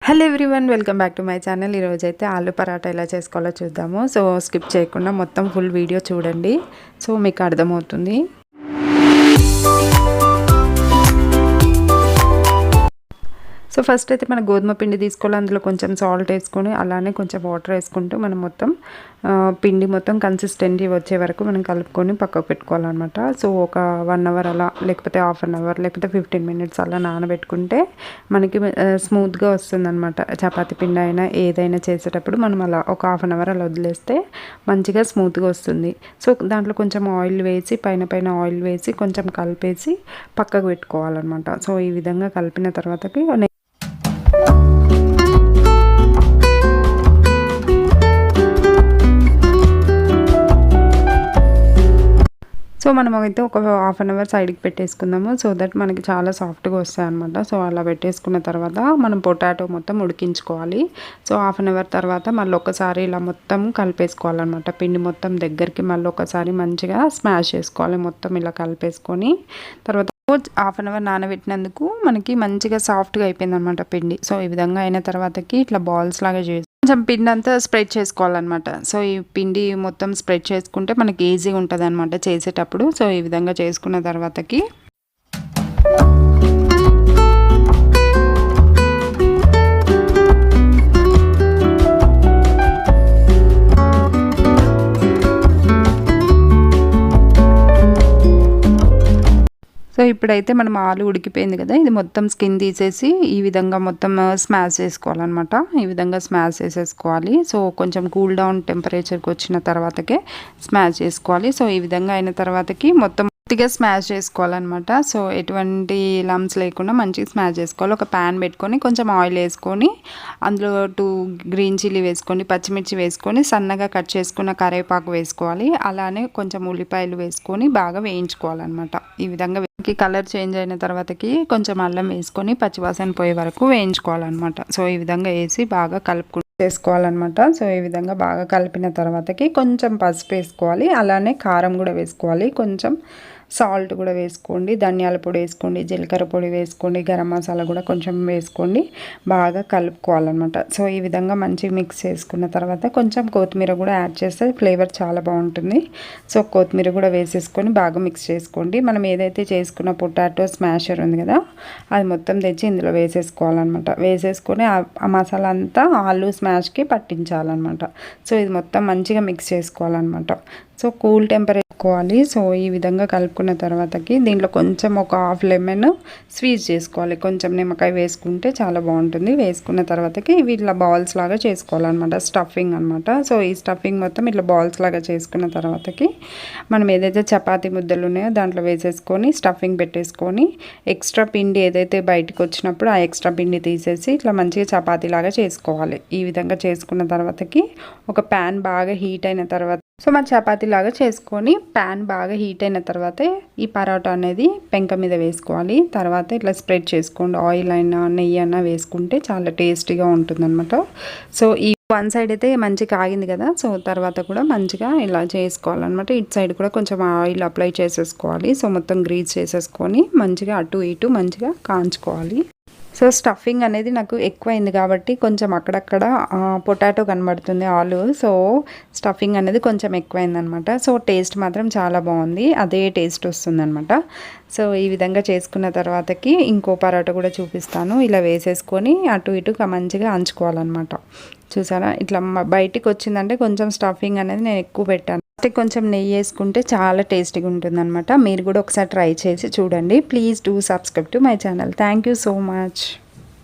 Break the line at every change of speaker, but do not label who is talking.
Hello everyone, welcome back to my channel. ఈరోజైతే ఆలు పరాటా ఎలా చేసుకోవాలో చూద్దాము. సో స్కిప్ చేయకుండా మొత్తం ఫుల్ వీడియో చూడండి, సో మీకు అర్థమవుతుంది. సో ఫస్ట్ అయితే మన గోధుమ పిండి తీసుకోవాలి. అందులో కొంచెం సాల్ట్ వేసుకొని అలానే కొంచెం వాటర్ వేసుకుంటూ మనం మొత్తం పిండి మొత్తం కన్సిస్టెన్సీ వచ్చే వరకు మనం కలుపుకొని పక్కకు పెట్టుకోవాలన్నమాట. సో ఒక 1 అవర్ అలా, లేకపోతే హాఫ్ అన్ అవర్, లేకపోతే 15 మినిట్స్ అలా నానబెట్టుకుంటే మనకి స్మూత్గా వస్తుంది అనమాట. చపాతీ పిండి అయినా ఏదైనా చేసేటప్పుడు మనం అలా ఒక హాఫ్ అన్ అవర్ అలా వదిలేస్తే మంచిగా స్మూత్గా వస్తుంది. సో దాంట్లో కొంచెం ఆయిల్ వేసి పైన ఆయిల్ వేసి కొంచెం కలిపేసి పక్కకు పెట్టుకోవాలన్నమాట. సో ఈ విధంగా కలిపిన తర్వాతకి సో మనం అయితే ఒక హాఫ్ అన్ అవర్ సైడ్కి పెట్టేసుకుందాము. సో దట్ మనకి చాలా సాఫ్ట్గా వస్తాయి అనమాట. సో అలా పెట్టేసుకున్న తర్వాత మనం పొటాటో మొత్తం ఉడికించుకోవాలి. సో హాఫ్ అన్ అవర్ తర్వాత మళ్ళీ ఒకసారి ఇలా మొత్తం కలిపేసుకోవాలన్నమాట. పిండి మొత్తం దగ్గరికి మళ్ళీ ఒకసారి మంచిగా స్మాష్ చేసుకోవాలి. మొత్తం ఇలా కలిపేసుకొని తర్వాత హాఫ్ అన్ అవర్ నానబెట్టినందుకు మనకి మంచిగా సాఫ్ట్గా అయిపోయింది అనమాట పిండి. సో ఈ విధంగా అయిన తర్వాతకి ఇట్లా బాల్స్ లాగా చేసి కొంచెం పిండి అంతా స్ప్రెడ్ చేసుకోవాలన్నమాట. సో ఈ పిండి మొత్తం స్ప్రెడ్ చేసుకుంటే మనకి ఈజీగా ఉంటుంది అనమాట చేసేటప్పుడు. సో ఈ విధంగా చేసుకున్న తర్వాతకి సో ఇప్పుడైతే మనం ఆలు ఉడికిపోయింది కదా, ఇది మొత్తం స్కిన్ తీసేసి ఈ విధంగా మొత్తం స్మాష్ చేసుకోవాలన్నమాట. ఈ విధంగా స్మాష్ చేసేసుకోవాలి. సో కొంచెం కూల్ డౌన్ టెంపరేచర్కి వచ్చిన తర్వాతకే స్మాష్ చేసుకోవాలి. సో ఈ విధంగా అయిన తర్వాతకి మొత్తం పూర్తిగా స్మాష్ చేసుకోవాలన్నమాట. సో ఎటువంటి లమ్స్ లేకుండా మంచిగా స్మాష్ చేసుకోవాలి. ఒక ప్యాన్ పెట్టుకొని కొంచెం ఆయిల్ వేసుకొని అందులో 2 గ్రీన్ చిల్లీ వేసుకొని పచ్చిమిర్చి వేసుకొని సన్నగా కట్ చేసుకున్న కరివేపాకు వేసుకోవాలి. అలానే కొంచెం ఉల్లిపాయలు వేసుకొని బాగా వేయించుకోవాలన్నమాట. ఈ విధంగా కలర్ చేంజ్ అయిన తర్వాతకి కొంచెం అల్లం వేసుకొని పచ్చివాసన పోయే వరకు వేయించుకోవాలన్నమాట. సో ఈ విధంగా వేసి బాగా చేసుకోవాలన్నమాట. సో ఈ విధంగా బాగా కలిపిన తర్వాతకి కొంచెం పసుపు వేసుకోవాలి. అలానే కారం కూడా వేసుకోవాలి. కొంచెం సాల్ట్ కూడా వేసుకోండి, ధనియాల పొడి వేసుకోండి, జీలకర్ర పొడి వేసుకోండి, గరం మసాలా కూడా కొంచెం వేసుకోండి. బాగా కలుపుకోవాలన్నమాట. సో ఈ విధంగా మంచిగా మిక్స్ చేసుకున్న తర్వాత కొంచెం కొత్తిమీర కూడా యాడ్ చేస్తే ఫ్లేవర్ చాలా బాగుంటుంది. సో కొత్తిమీర కూడా వేసేసుకొని బాగా మిక్స్ చేసుకోండి. మనం ఏదైతే చేసుకున్న పొటాటో స్మాషర్ ఉంది కదా, అది మొత్తం తెచ్చి ఇందులో వేసేసుకోవాలన్నమాట. వేసేసుకొని ఆ మసాలా అంతా ఆలు స్మాష్కి పట్టించాలన్నమాట. సో ఇది మొత్తం మంచిగా మిక్స్ చేసుకోవాలన్నమాట. సో కూల్ టెంపరేచర్ పెట్టుకోవాలి. సో ఈ విధంగా కలుపుకున్న తర్వాతకి దీంట్లో కొంచెం ఒక హాఫ్ లెమన్ స్వీజ్ చేసుకోవాలి. కొంచెం నిమ్మకాయ వేసుకుంటే చాలా బాగుంటుంది. వేసుకున్న తర్వాతకి ఇవి ఇట్లా బాల్స్ లాగా చేసుకోవాలన్నమాట. స్టఫింగ్ అనమాట. సో ఈ స్టఫింగ్ మొత్తం ఇట్లా బాల్స్ లాగా చేసుకున్న తర్వాతకి మనం ఏదైతే చపాతీ ముద్దలు ఉన్నాయో దాంట్లో వేసేసుకొని స్టఫింగ్ పెట్టేసుకొని ఎక్స్ట్రా పిండి ఏదైతే బయటకు వచ్చినప్పుడు ఆ ఎక్స్ట్రా పిండి తీసేసి ఇట్లా మంచిగా చపాతీ లాగా చేసుకోవాలి. ఈ విధంగా చేసుకున్న తర్వాతకి ఒక ప్యాన్ బాగా హీట్ అయిన తర్వాత సో మన చపాతీ లాగా చేసుకొని ప్యాన్ బాగా హీట్ అయిన తర్వాత ఈ పరోటా అనేది పెంక మీద వేసుకోవాలి. తర్వాత ఇట్లా స్ప్రెడ్ చేసుకోండి. ఆయిల్ అయినా నెయ్యి అయినా వేసుకుంటే చాలా టేస్టీగా ఉంటుందన్నమాట. సో ఈ వన్ సైడ్ అయితే మంచిగా కాగింది కదా, సో తర్వాత కూడా మంచిగా ఇలా చేసుకోవాలన్నమాట. ఇటు సైడ్ కూడా కొంచెం ఆయిల్ అప్లై చేసేసుకోవాలి. సో మొత్తం గ్రీజ్ చేసేసుకొని మంచిగా అటు ఇటు మంచిగా కాంచుకోవాలి. సో స్టఫింగ్ అనేది నాకు ఎక్కువైంది కాబట్టి కొంచెం అక్కడక్కడ పొటాటో కనబడుతుంది ఆలు. సో స్టఫింగ్ అనేది కొంచెం ఎక్కువైంది అనమాట. సో టేస్ట్ మాత్రం చాలా బాగుంది, అదే టేస్ట్ వస్తుందన్నమాట. సో ఈ విధంగా చేసుకున్న తర్వాతకి ఇంకో పరోటా కూడా చూపిస్తాను. ఇలా వేసేసుకొని అటు ఇటు మంచిగా అంచుకోవాలన్నమాట. చూసారా, ఇట్లా బయటికి వచ్చిందంటే కొంచెం స్టఫింగ్ అనేది నేను ఎక్కువ పెట్టాను. కొంచెం నెయ్యి వేసుకుంటే చాలా టేస్టీగా ఉంటుందన్నమాట. మీరు కూడా ఒకసారి ట్రై చేసి చూడండి. Please do subscribe to my channel. Thank you so much.